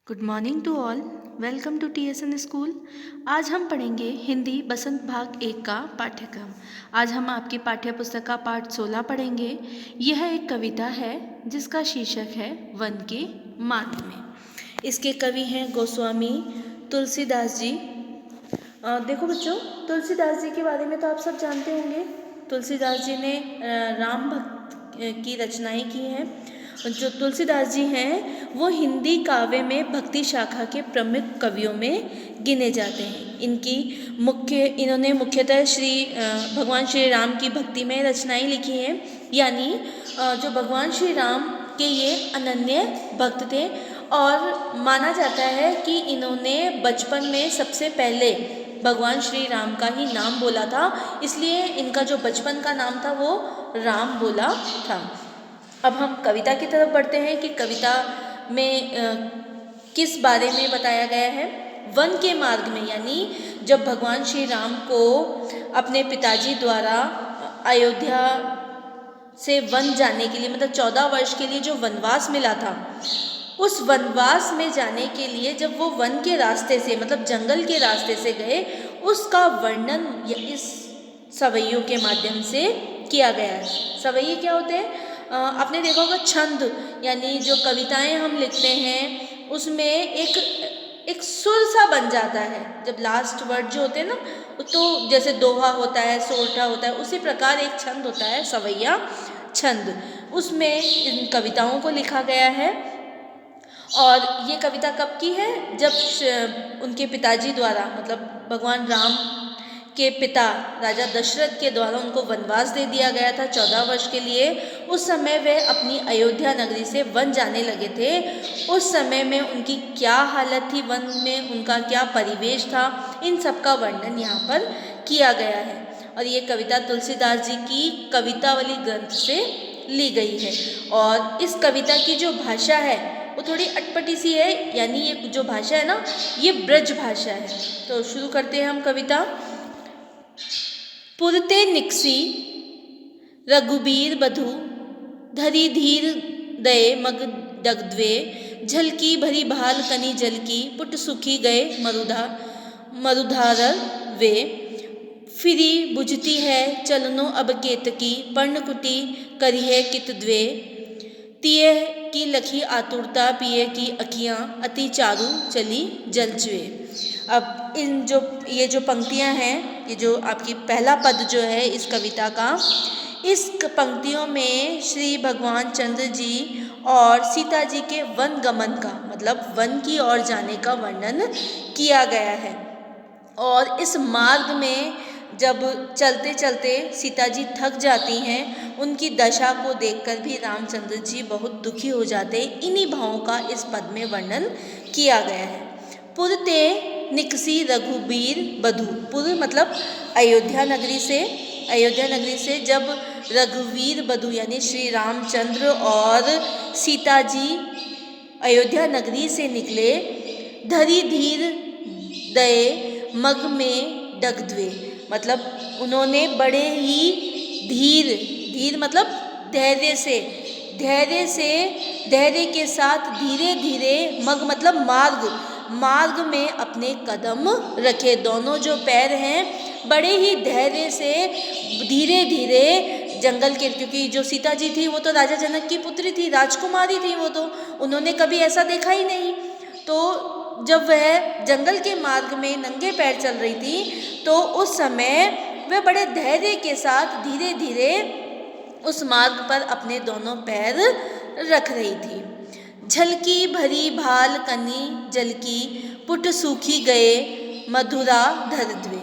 Good morning to all. Welcome to TSN school. आज हम पढ़ेंगे हिंदी बसंत भाग 1 का पाठ्यक्रम। आज हम आपकी पाठ्य पुस्तक का पाठ 16 पढ़ेंगे। यह एक कविता है जिसका शीर्षक है वन के मार्ग में। इसके कवि हैं गोस्वामी तुलसीदास जी। देखो बच्चों, तुलसीदास जी के बारे में तो आप सब जानते होंगे। तुलसीदास जी ने राम भक्त की रचनाएं की हैं। जो तुलसीदास जी हैं वो हिंदी काव्य में भक्ति शाखा के प्रमुख कवियों में गिने जाते हैं। इन्होंने मुख्यतः भगवान श्री राम की भक्तिमय रचनाएं लिखी हैं। यानी जो भगवान श्री राम के ये अनन्य भक्त थे और माना जाता है कि इन्होंने बचपन में सबसे पहले भगवान श्री राम का ही नाम बोला था, इसलिए इनका जो बचपन का नाम था वो राम बोला था। अब हम कविता की तरफ बढ़ते हैं कि कविता में किस बारे में बताया गया है। वन के मार्ग में, यानी जब भगवान श्री राम को अपने पिताजी द्वारा अयोध्या से वन जाने के लिए, मतलब 14 वर्ष के लिए जो वनवास मिला था, उस वनवास में जाने के लिए जब वो वन के रास्ते से, मतलब जंगल के रास्ते से गए, उसका वर्णन इस सवैयों के माध्यम से किया गया है। सवैये क्या होते हैं? आपने देखा होगा छंद, यानी जो कविताएं हम लिखते हैं उसमें एक सुर सा बन जाता है। जब लास्ट वर्ड जो होते हैं ना, तो जैसे दोहा होता है, सोरठा होता है, उसी प्रकार एक छंद होता है सवैया छंद। उसमें इन कविताओं को लिखा गया है। और ये कविता कब की है? जब उनके पिताजी द्वारा, मतलब भगवान राम के पिता राजा दशरथ के द्वारा उनको वनवास दे दिया गया था 14 वर्ष के लिए। उस समय वे अपनी अयोध्या नगरी से वन जाने लगे थे। उस समय में उनकी क्या हालत थी, वन में उनका क्या परिवेश था, इन सब का वर्णन यहाँ पर किया गया है। और ये कविता तुलसीदास जी की कवितावली ग्रंथ से ली गई है। और इस कविता की जो भाषा है वो थोड़ी अटपटी सी है, यानी ये जो भाषा है ना, ये ब्रज भाषा है। तो शुरू करते हैं हम कविता। पुरते निकसी रघुबीर बधु, धरी धीर दये मग दग्ध्वे, झलकी भरी भाल कनी जल की, पुट सुखी गए मरुधार वे, फिरी बुझती है चलनो अब केतकी, पर्णकुटी करी है कित द्वे, तिये की लखी आतुरता पिए की अखियाँ, अति चारु चली जलचवे। अब ये जो पंक्तियां हैं, ये जो आपकी पहला पद जो है इस कविता का, इस पंक्तियों में श्री भगवान चंद्र जी और सीता जी के वन गमन का, मतलब वन की ओर जाने का वर्णन किया गया है। और इस मार्ग में जब चलते चलते सीता जी थक जाती हैं, उनकी दशा को देखकर भी रामचंद्र जी बहुत दुखी हो जाते। इन्हीं भावों का इस पद में वर्णन किया गया है। पुरते निकसी रघुबीर बधु, पुर मतलब अयोध्या नगरी से जब रघुवीर बधु यानी श्री रामचंद्र और सीता जी अयोध्या नगरी से निकले, धरी धीर दये मग में दग्ध्वे, मतलब उन्होंने बड़े ही धीर मतलब धैर्य के साथ धीरे धीरे, मग मतलब मार्ग में अपने कदम रखे। दोनों जो पैर हैं बड़े ही धैर्य से धीरे धीरे जंगल के, क्योंकि जो सीता जी थी वो तो राजा जनक की पुत्री थी, राजकुमारी थी, वो तो उन्होंने कभी ऐसा देखा ही नहीं। तो जब वह जंगल के मार्ग में नंगे पैर चल रही थी, तो उस समय वह बड़े धैर्य के साथ धीरे धीरे उस मार्ग पर अपने दोनों पैर रख रही थी। झलकी भरी भाल कनी जलकी, पुट सूखी गए मधुरा धरध्वे।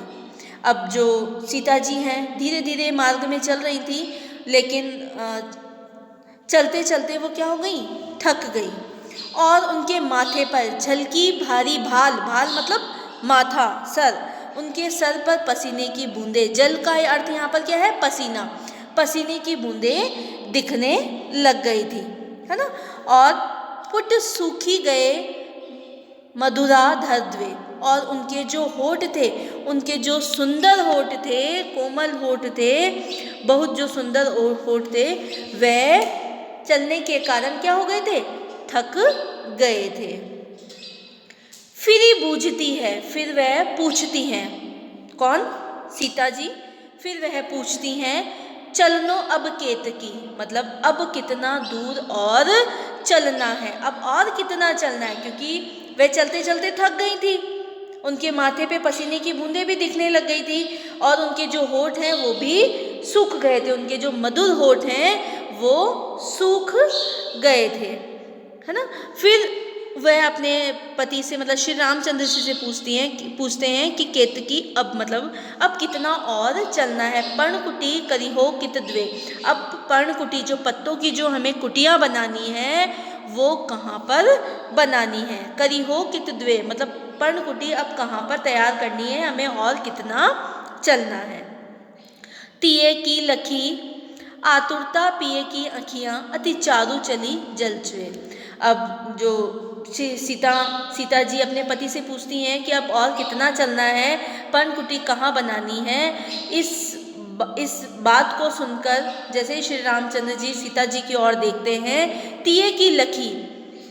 अब जो सीता जी हैं धीरे धीरे मार्ग में चल रही थी, लेकिन चलते चलते वो क्या हो गई? थक गई। और उनके माथे पर झलकी भारी भाल मतलब माथा, सर, उनके सर पर पसीने की बूंदें, जल का अर्थ यहाँ पर क्या है? पसीने की बूंदें दिखने लग गई थी, है ना। और पुट सूखी गए मधुरा धरध्वे, और उनके जो होठ थे, उनके जो सुंदर होठ थे, कोमल होठ थे, बहुत जो सुंदर होठ थे, वह चलने के कारण क्या हो गए थे? थक गए थे। फिर ही बूझती है, फिर वह पूछती हैं। कौन? सीता जी। फिर वह पूछती हैं, चलनो अब केतकी, मतलब अब कितना दूर और चलना है, अब और कितना चलना है, क्योंकि वह चलते चलते थक गई थी। उनके माथे पे पसीने की बूंदें भी दिखने लग गई थी और उनके जो होठ हैं वो भी सूख गए थे, उनके जो मधुर होठ हैं वो सूख गए थे, है ना। फिर वह अपने पति से, मतलब श्री रामचंद्र जी से पूछते हैं कि केतकी अब, मतलब अब कितना और चलना है। पर्णकुटी करिहो कित द्वे, अब पर्णकुटी जो पत्तों की जो हमें कुटिया बनानी है वो कहाँ पर बनानी है। करिहो कित द्वे मतलब पर्णकुटी अब कहाँ पर तैयार करनी है, हमें और कितना चलना है। तिये की लखी आतुरता पिए की अखियाँ अति चारू चली जलचुए। अब जो सीता जी अपने पति से पूछती हैं कि अब और कितना चलना है, पर्णकुटी कहाँ बनानी है। इस बात को सुनकर जैसे ही श्री रामचंद्र जी सीता जी की ओर देखते हैं, तिये की लखी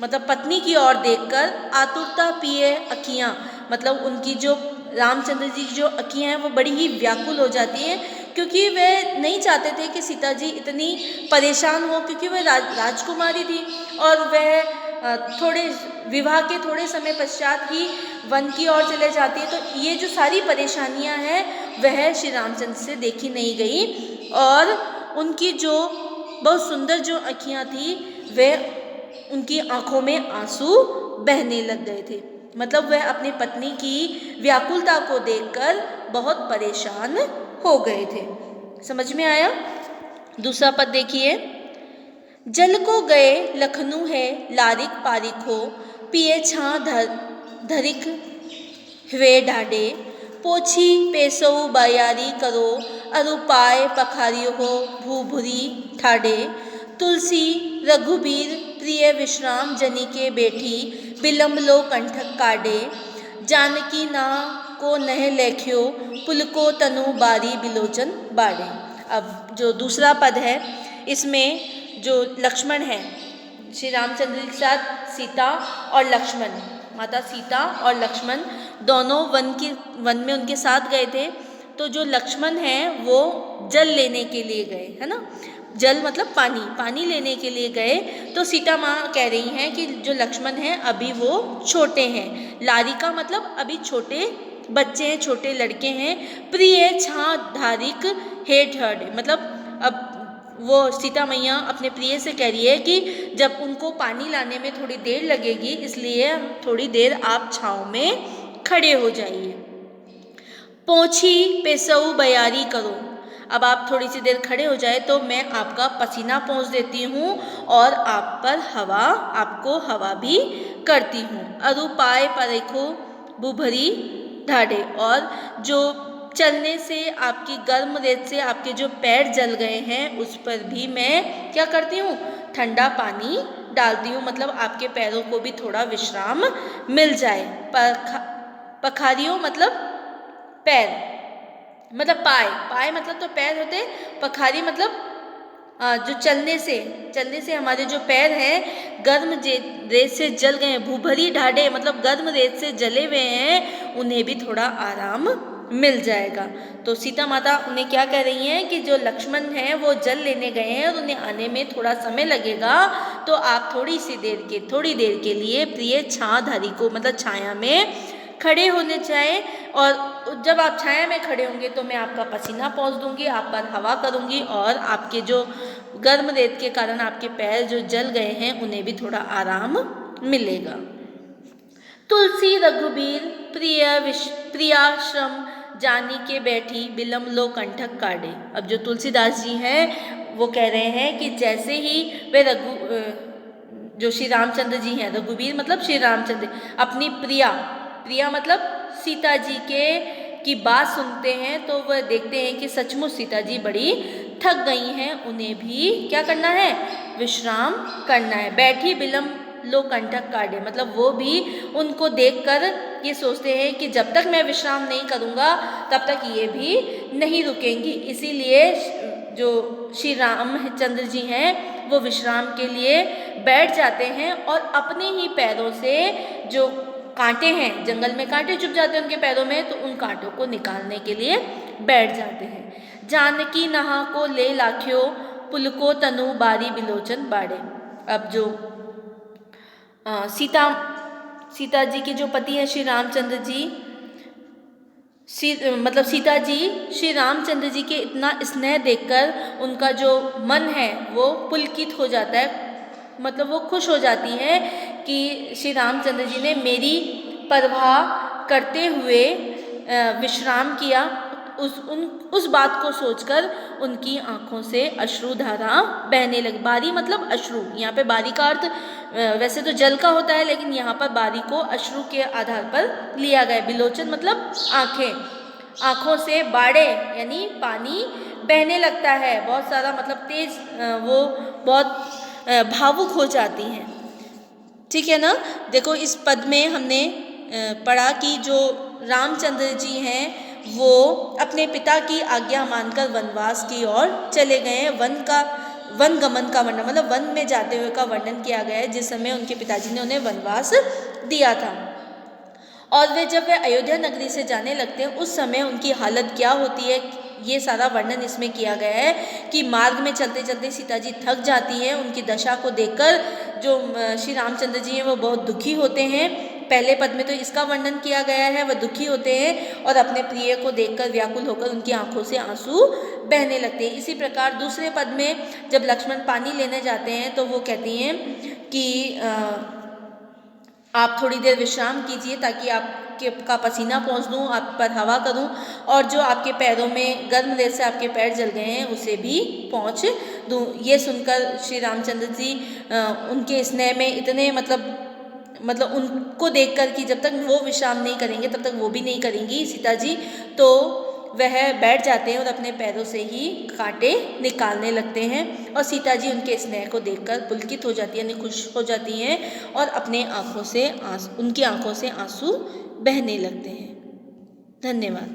मतलब पत्नी की ओर देखकर आतुरता पिए अखियाँ, मतलब उनकी जो रामचंद्र जी की जो अखियाँ हैं वो बड़ी ही व्याकुल हो जाती हैं, क्योंकि वे नहीं चाहते थे कि सीता जी इतनी परेशान हो, क्योंकि वह राजकुमारी थी और वह थोड़े विवाह के थोड़े समय पश्चात ही वन की ओर चले जाती है। तो ये जो सारी परेशानियां हैं वह श्री रामचंद्र से देखी नहीं गई और उनकी जो बहुत सुंदर जो अखियां थी वह उनकी आंखों में आंसू बहने लग गए थे, मतलब वह अपनी पत्नी की व्याकुलता को देखकर बहुत परेशान हो गए थे। समझ में आया? दूसरा पद देखिए। जल को गए लखनऊ है लारिक पारिक हो, पिए छां धरिक हुए ढाडे, पोछी पेसऊ बायारी करो, अरुपाय पखारियो हो भूभुरी ठाडे, तुलसी रघुबीर प्रिय विश्राम जनी के बैठी, बिलम्ब लो कंठक काडे, जानकी ना को नह लेख्यो, पुलको तनु बारी बिलोचन बाड़े। अब जो दूसरा पद है इसमें जो लक्ष्मण है, श्री रामचंद्र के साथ सीता और लक्ष्मण, माता सीता और लक्ष्मण दोनों वन में उनके साथ गए थे। तो जो लक्ष्मण हैं वो जल लेने के लिए गए, है ना, जल मतलब पानी लेने के लिए गए। तो सीता माँ कह रही हैं कि जो लक्ष्मण हैं अभी वो छोटे हैं, लारिका मतलब अभी छोटे बच्चे हैं, छोटे लड़के हैं। प्रिय छां धारिक हेठ हड मतलब अब वो सीता मैया अपने प्रिय से कह रही है कि जब उनको पानी लाने में थोड़ी देर लगेगी, इसलिए थोड़ी देर आप छाँव में खड़े हो जाइए। पोछी पेसऊ बयारी करो, अब आप थोड़ी सी देर खड़े हो जाए तो मैं आपका पसीना पोंछ देती हूँ और आप पर आपको हवा भी करती हूँ। अरुपाय परेखो बुभरी ढाडे, और जो चलने से आपकी गर्म रेत से आपके जो पैर जल गए हैं उस पर भी मैं क्या करती हूँ, ठंडा पानी डालती हूँ, मतलब आपके पैरों को भी थोड़ा विश्राम मिल जाए। पखारियों मतलब पैर, मतलब पाय मतलब तो पैर होते, पखारी मतलब जो चलने से हमारे जो पैर हैं गर्म रेत से जल गए हैं, भूभरी ढाडे मतलब गर्म रेत से जले हुए हैं, उन्हें भी थोड़ा आराम मिल जाएगा। तो सीता माता उन्हें क्या कह रही हैं कि जो लक्ष्मण हैं वो जल लेने गए हैं और उन्हें आने में थोड़ा समय लगेगा, तो आप थोड़ी देर के लिए प्रिय छां धारी को मतलब छाया में खड़े होने चाहिए, और जब आप छाया में खड़े होंगे तो मैं आपका पसीना पोंछ दूंगी, आप पर हवा करूंगी और आपके जो गर्म रेत के कारण आपके पैर जो जल गए हैं उन्हें भी थोड़ा आराम मिलेगा। तुलसी रघुबीर प्रियाश्रम जानी के बैठी, बिलम लो कंठक काढ़े। अब जो तुलसीदास जी हैं वो कह रहे हैं कि जैसे ही वे जो श्री रामचंद्र जी हैं, रघुबीर मतलब श्री रामचंद्र, अपनी प्रिया मतलब सीता जी की बात सुनते हैं तो वह देखते हैं कि सचमुच सीता जी बड़ी थक गई हैं, उन्हें भी क्या करना है, विश्राम करना है। बैठी बिलम लो कंठक काढ़े मतलब वो भी उनको देखकर ये सोचते हैं कि जब तक मैं विश्राम नहीं करूँगा तब तक ये भी नहीं रुकेंगी, इसीलिए जो श्री रामचंद्र जी हैं वो विश्राम के लिए बैठ जाते हैं और अपने ही पैरों से जो कांटे हैं, जंगल में कांटे चुभ जाते हैं उनके पैरों में, तो उन कांटों को निकालने के लिए बैठ जाते हैं। जानकी नहा को ले लाख्यो, पुलको तनु बारी बिलोचन बाड़े। अब जो सीता जी के जो पति हैं श्री रामचंद्र जी, मतलब सीता जी श्री रामचंद्र जी के इतना स्नेह देखकर उनका जो मन है वो पुलकित हो जाता है, मतलब वो खुश हो जाती है कि श्री रामचंद्र जी ने मेरी परवाह करते हुए विश्राम किया। उस बात को सोचकर उनकी आंखों से अश्रुधारा बहने लगी। बारी मतलब अश्रु, यहाँ पे बारी का अर्थ वैसे तो जल का होता है, लेकिन यहाँ पर बारी को अश्रु के आधार पर लिया गया। बिलोचन मतलब आंखें, आंखों से बाड़े यानी पानी बहने लगता है, बहुत सारा मतलब तेज, वो बहुत भावुक हो जाती हैं। ठीक है ना। देखो इस पद में हमने पढ़ा कि जो रामचंद्र जी हैं वो अपने पिता की आज्ञा मानकर वनवास की ओर चले गए हैं। वन गमन का वर्णन मतलब वन में जाते हुए का वर्णन किया गया है, जिस समय उनके पिताजी ने उन्हें वनवास दिया था। और वे जब वे अयोध्या नगरी से जाने लगते हैं उस समय उनकी हालत क्या होती है, ये सारा वर्णन इसमें किया गया है कि मार्ग में चलते चलते सीता जी थक जाती हैं। उनकी दशा को देखकर जो श्री रामचंद्र जी हैं वो बहुत दुखी होते हैं। पहले पद में तो इसका वर्णन किया गया है, वह दुखी होते हैं और अपने प्रिय को देखकर व्याकुल होकर उनकी आंखों से आंसू बहने लगते हैं। इसी प्रकार दूसरे पद में जब लक्ष्मण पानी लेने जाते हैं तो वो कहती हैं कि आप थोड़ी देर विश्राम कीजिए ताकि आपका पसीना पहुँच दूँ, आप पर हवा करूँ, और जो आपके पैरों में गर्म रेत से आपके पैर जल गए हैं उसे भी पहुँच दूँ। ये सुनकर श्री रामचंद्र जी उनके स्नेह में इतने मतलब उनको देखकर कि जब तक वो विश्राम नहीं करेंगे तब तक वो भी नहीं करेंगी सीता जी, तो वह बैठ जाते हैं और अपने पैरों से ही कांटे निकालने लगते हैं। और सीता जी उनके स्नेह को देखकर पुलकित हो जाती है, यानी खुश हो जाती हैं और अपने उनकी आंखों से आंसू बहने लगते हैं। धन्यवाद।